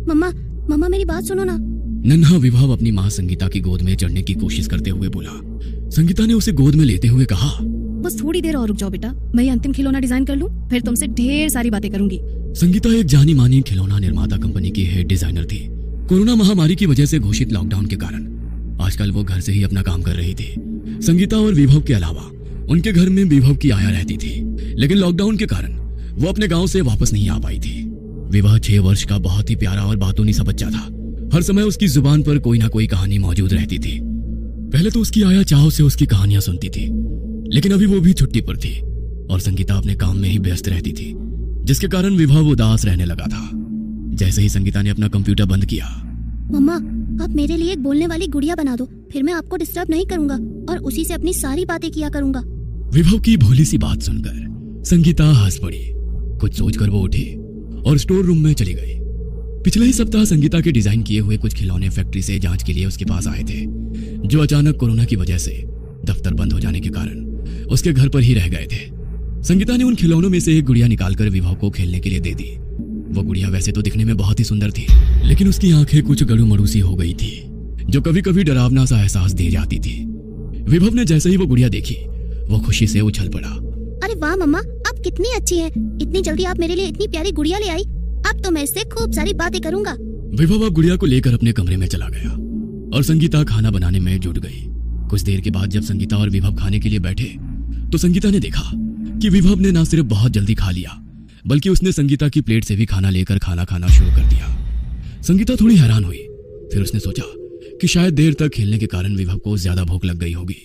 मम्मा मम्मा मेरी बात सुनो ना। नन्हा विभव अपनी माँ संगीता की गोद में चढ़ने की कोशिश करते हुए बोला। संगीता ने उसे गोद में लेते हुए कहा, बस थोड़ी देर और रुक जाओ बेटा, मैं ये अंतिम खिलौना डिजाइन कर लूं, फिर तुमसे ढेर सारी बातें करूंगी। संगीता एक जानी मानी खिलौना निर्माता कंपनी की हेड डिजाइनर थी। कोरोना महामारी की वजह से घोषित लॉकडाउन के कारण आजकल वो घर से ही अपना काम कर रही थी। संगीता और विभव के अलावा उनके घर में विभव की आया रहती थी, लेकिन लॉकडाउन के कारण वो अपने गांव से वापस नहीं आ पाई थी। विभव 6 वर्ष का बहुत ही प्यारा और बातूनी सा बच्चा था। हर समय उसकी जुबान पर कोई ना कोई कहानी मौजूद रहती थी। पहले तो उसकी आया चाव से उसकी कहानियां सुनती थी, लेकिन अभी वो भी छुट्टी पर थी और संगीता अपने काम में ही व्यस्त रहती थी, जिसके कारण विभव उदास रहने लगा था। जैसे ही संगीता ने अपना कंप्यूटर बंद किया, मम्मा आप मेरे लिए एक बोलने वाली गुड़िया बना दो, फिर मैं आपको डिस्टर्ब नहीं करूंगा और उसी से अपनी सारी बातें किया करूंगा। विभव की भोली सी बात सुनकर संगीता हंस पड़ी। कुछ सोचकर वो उठी और स्टोर रूम में चली गई। पिछले ही सप्ताह संगीता के डिजाइन किए हुए कुछ खिलौने फैक्ट्री से जांच के लिए उसके पास आए थे, जो अचानक कोरोना की वजह से दफ्तर बंद हो जाने के कारण उसके घर पर ही रह गए थे। संगीता ने उन खिलौनों में से एक गुड़िया निकालकर विभव को खेलने के लिए दे दी। वो गुड़िया वैसे तो दिखने में बहुत ही सुंदर थी, लेकिन उसकी आंखें कुछ गड़ू मड़ू सी हो गई थी, जो कभी कभी डरावना सा एहसास दे जाती थी। विभव ने जैसे ही वो गुड़िया देखी, वो खुशी से उछल पड़ा। अरे वाह मम्मा, आप कितनी अच्छी हैं, इतनी जल्दी आप मेरे लिए इतनी प्यारी गुड़िया ले आई। अब तो मैं इससे खूब सारी बातें करूंगा। विभव अब गुड़िया को लेकर अपने कमरे में चला गया और संगीता खाना बनाने में जुट गई। कुछ देर के बाद जब संगीता और विभव खाने के लिए बैठे, तो संगीता ने देखा कि विभव ने न सिर्फ बहुत जल्दी खा लिया, बल्कि उसने संगीता की प्लेट से भी खाना लेकर खाना खाना शुरू कर दिया। संगीता थोड़ी हैरान हुई। फिर उसने सोचा कि शायद देर तक खेलने के कारण विभव को ज्यादा भूख लग गई होगी।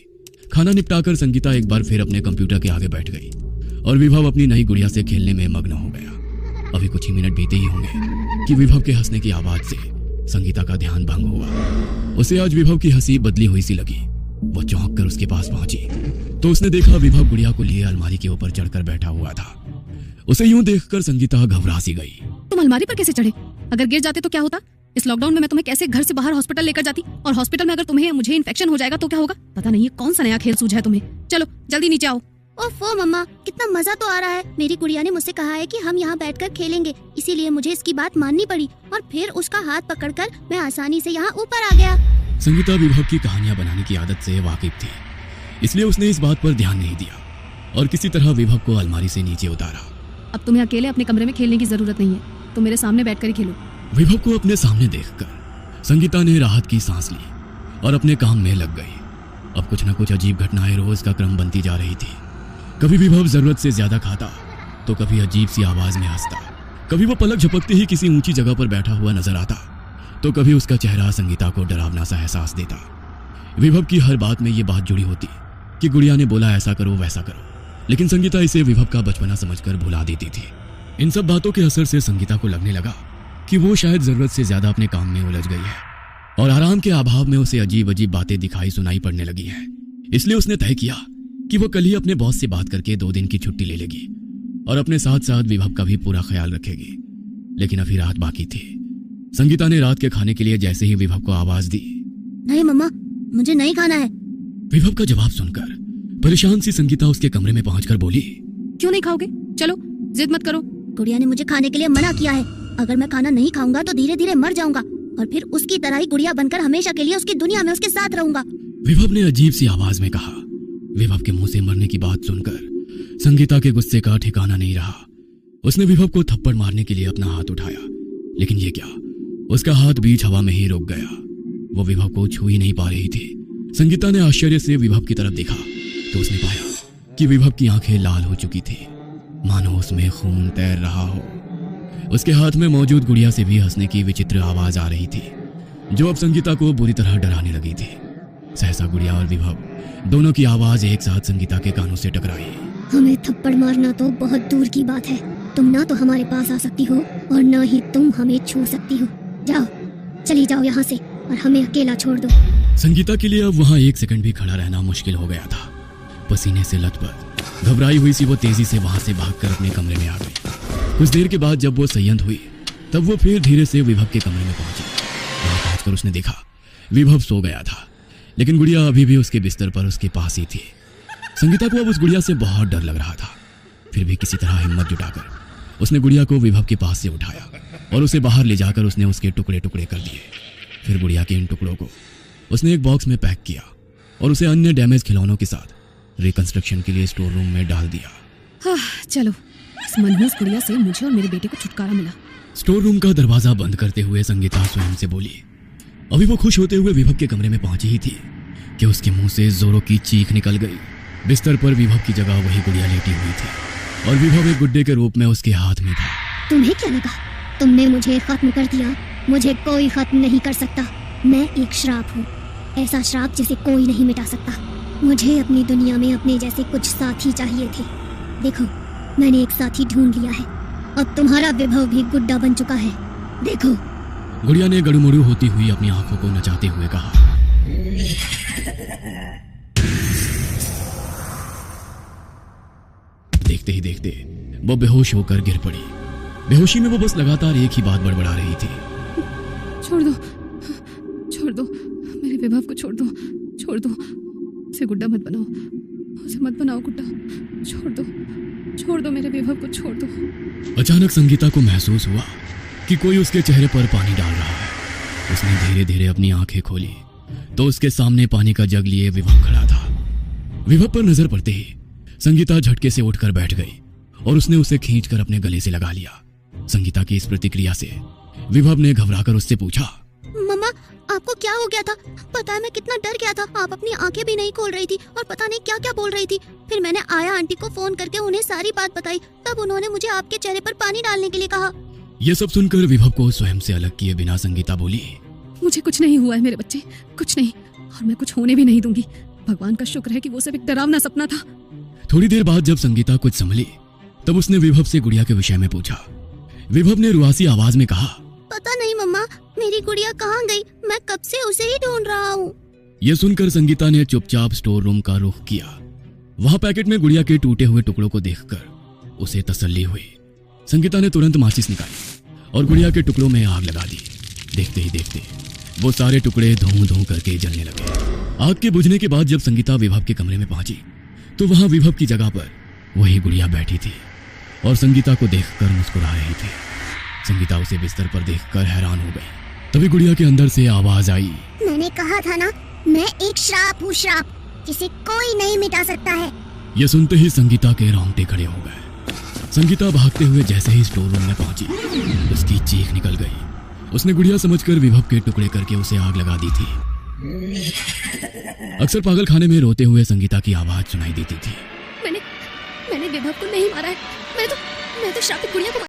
खाना निपटाकर संगीता एक बार फिर अपने कंप्यूटर के आगे बैठ गई और विभव अपनी नई गुड़िया से खेलने में मग्न हो गया। अभी कुछ ही मिनट बीते ही होंगे कि विभव के हंसने की आवाज से संगीता का ध्यान भंग हुआ। उसे आज विभव की हंसी बदली हुई सी लगी। वो चौंक कर उसके पास पहुंची तो उसने देखा विभव गुड़िया को लिए अलमारी के ऊपर चढ़कर बैठा हुआ था। उसे यूं देखकर संगीता घबरा सी गई। तुम अलमारी पर कैसे चढ़े? अगर गिर जाते तो क्या होता? इस लॉकडाउन में मैं तुम्हें कैसे घर से बाहर हॉस्पिटल लेकर जाती, और हॉस्पिटल में अगर तुम्हें या मुझे इन्फेक्शन हो जाएगा तो क्या होगा? पता नहीं ये कौन सा नया खेल सूझा है तुम्हें। चलो जल्दी नीचे आओ। ओफो मम्मा, कितना मजा तो आ रहा है। मेरी गुड़िया ने मुझसे कहा है कि हम यहाँ बैठकर खेलेंगे, इसीलिए मुझे इसकी बात माननी पड़ी और फिर उसका हाथ पकड़कर मैं आसानी से यहाँ ऊपर आ गया। संगीता विभव की कहानियां बनाने की आदत से वाकिफ थी, इसलिए उसने इस बात पर ध्यान नहीं दिया और किसी तरह विभव को अलमारी से नीचे उतारा। अब तुम्हें अकेले अपने कमरे में खेलने की जरूरत नहीं है, तुम मेरे सामने बैठकर ही खेलो। विभव को अपने सामने देखकर संगीता ने राहत की सांस ली और अपने काम में लग गई। अब कुछ न कुछ अजीब घटनाएं रोज का क्रम बनती जा रही थी। कभी विभव जरूरत से ज्यादा खाता तो कभी अजीब सी आवाज में हंसता, कभी वो पलक झपकते ही किसी ऊंची जगह पर बैठा हुआ नजर आता, तो कभी उसका चेहरा संगीता को डरावना सा एहसास देता। विभव की हर बात में ये बात जुड़ी होती कि गुड़िया ने बोला ऐसा करो वैसा करो, लेकिन संगीता इसे विभव का बचपना समझकर भुला देती थी। इन सब बातों के असर से संगीता को लगने लगा कि वो शायद जरूरत से ज्यादा अपने काम में उलझ गई है और आराम के अभाव में उसे अजीब अजीब बातें दिखाई सुनाई पड़ने लगी है। इसलिए उसने तय किया कि वो कल ही अपने बॉस से बात करके 2 दिन की छुट्टी ले लेगी और अपने साथ साथ विभव का भी पूरा ख्याल रखेगी। लेकिन अभी रात बाकी थी। संगीता ने रात के खाने के लिए जैसे ही विभव को आवाज दी, नहीं मम्मा, मुझे नहीं खाना है। विभव का जवाब सुनकर परेशान सी संगीता उसके कमरे में पहुंचकर बोली, क्यों नहीं खाओगे? चलो जिद मत करो, गुड़िया ने मुझे खाने के लिए मना किया है। अगर मैं खाना नहीं खाऊंगा तो धीरे धीरे मर जाऊंगा और फिर उसकी तरह ही गुड़िया बनकर हमेशा के लिए उसकी दुनिया में उसके साथ रहूंगा। विभव ने अजीब सी आवाज में कहा। विभव के मुंह से मरने की बात सुनकर संगीता के गुस्से का ठिकाना नहीं रहा। उसने विभव को थप्पड़ मारने के लिए अपना हाथ उठाया, लेकिन ये क्या, उसका हाथ बीच हवा में ही रुक गया। वो विभव को छू ही नहीं पा रही थी। संगीता ने आश्चर्य से विभव की तरफ देखा तो उसने पाया कि विभव की आंखें लाल हो चुकी थी, मानो उसमें खून तैर रहा हो। उसके हाथ में मौजूद गुड़िया से भी हंसने की विचित्र आवाज आ रही थी, जो अब संगीता को बुरी तरह डराने लगी थी। सहसा गुड़िया और विभव दोनों की आवाज एक साथ संगीता के कानों से टकराई। हमें थप्पड़ मारना तो बहुत दूर की बात है। तुम ना तो हमारे पास आ सकती हो और ना ही तुम हमें छू सकती हो। जाओ, चली जाओ यहाँ से और हमें अकेला छोड़ दो। संगीता के लिए अब वहाँ 1 सेकंड भी खड़ा रहना मुश्किल हो गया था। पसीने से लथपथ घबराई हुई सी वो तेजी से वहां से भागकर अपने कमरे में आ गई। कुछ देर के बाद जब वो संयत हुई तब वो फिर धीरे से विभव के कमरे में पहुंची। वहां पहुंचकर उसने देखा विभव सो गया था, लेकिन गुड़िया अभी भी उसके बिस्तर पर उसके पास ही थी। संगीता को अब उस गुड़िया से बहुत डर लग रहा था। फिर भी किसी तरह हिम्मत जुटाकर उसने गुड़िया को विभव के पास से उठाया और उसे बाहर ले जाकर उसने उसके टुकड़े टुकड़े कर दिए। फिर गुड़िया के इन टुकड़ों को उसने एक बॉक्स में पैक किया और उसे अन्य डैमेज खिलौनों के साथ रिकंस्ट्रक्शन के लिए स्टोर रूम में डाल दिया। हाँ, चलो, इस मनहूस गुड़िया से मुझे और मेरे बेटे को छुटकारा मिला। स्टोर रूम का दरवाजा बंद करते हुए संगीता स्वयं से बोली। अभी वो खुश होते हुए विभव के कमरे में पहुंची ही थी कि उसके मुंह से जोरों की चीख निकल गई। बिस्तर पर विभव की जगह वही गुड़िया लेटी हुई थी और विभव एक गुड्डे के रूप में उसके हाथ में था। तुम्हें क्या लगा? तुमने मुझे खत्म कर दिया। मुझे कोई खत्म नहीं कर सकता। मैं एक श्राप हूँ, ऐसा श्राप जिसे कोई नहीं मिटा सकता। मुझे अपनी दुनिया में अपने जैसे कुछ साथी चाहिए थे। देखो, मैंने एक साथी ढूंढ लिया है। अब तुम्हारा विभव भी गुड्डा बन चुका है। देखो। गुड़िया ने गड़ुमड़ू होती हुई अपनी आंखों को नचाते हुए कहा। देखते ही देखते वो बेहोश होकर गिर पड़ी। बेहोशी में वो बस लगातार एक ही बात बड़बड़ा रही थी। छोड़ दो, छोड़ दो, मेरे विभव को छोड़ दो, छोड़ दो। उसे गुड्डा मत बनाओ, उसे मत बनाओ गुड्डा। छोड़ दो, छोड़ दो, मेरे विभव को छोड़ दो। अचानक संगीता को महसूस हुआ कि कोई उसके चेहरे पर पानी डाल रहा है। उसने धीरे धीरे अपनी आंखें खोली तो उसके सामने पानी का जग लिए विभव खड़ा था। विभव पर नजर पड़ते ही संगीता झटके से उठकर बैठ गई और उसने उसे खींचकर अपने गले से लगा लिया। संगीता की इस प्रतिक्रिया से विभव ने घबराकर उससे पूछा, मम्मा, आपको क्या हो गया था? पता है मैं कितना डर गया था। आप अपनी आंखें भी नहीं खोल रही थी और पता नहीं क्या क्या बोल रही थी। फिर मैंने आया आंटी को फोन करके उन्हें सारी बात बताई। तब उन्होंने मुझे आपके चेहरे पर पानी डालने के लिए कहा। यह सब सुनकर विभव को स्वयं से अलग किए बिना संगीता बोली, मुझे कुछ नहीं हुआ है मेरे बच्चे, कुछ नहीं, और मैं कुछ होने भी नहीं दूंगी। भगवान का शुक्र है कि वो सब एक डरावना सपना था। थोड़ी देर बाद जब संगीता कुछ संभली तब उसने विभव से गुड़िया के विषय में पूछा। विभव ने रुआसी आवाज में कहा, पता नहीं मम्मा, मेरी गुड़िया कहाँ गई? मैं कब से उसे ही ढूंढ रहा हूँ। यह सुनकर संगीता ने चुपचाप स्टोर रूम का रुख किया। वहां पैकेट में गुड़िया के टूटे हुए टुकड़ों को देखकर उसे तसल्ली हुई। संगीता ने तुरंत माचिस निकाली और गुड़िया के टुकड़ों में आग लगा दी। देखते ही देखते वो सारे टुकड़े धूं धूं करके जलने लगे। आग के बुझने के बाद जब संगीता विभव के कमरे में पहुंची तो वहां विभव की जगह पर वही गुड़िया बैठी थी और संगीता को देखकर मुस्कुरा रही थी। संगीता उसे बिस्तर पर देखकर हैरान हो गई। तभी गुड़िया के अंदर से आवाज आई, मैंने कहा था ना, मैं एक श्राप हूँ, श्राप जिसे कोई नहीं मिटा सकता है। यह सुनते ही संगीता के रोंगटे खड़े हो गए। संगीता भागते हुए जैसे ही स्टोर रूम में पहुंची उसकी चीख निकल गई। उसने गुड़िया समझकर विभव के टुकड़े करके उसे आग लगा दी थी। अक्सर पागल खाने में रोते हुए संगीता की आवाज सुनाई देती थी। मैंने विभव को नहीं मारा है। मैं तो श्रापित गुड़िया को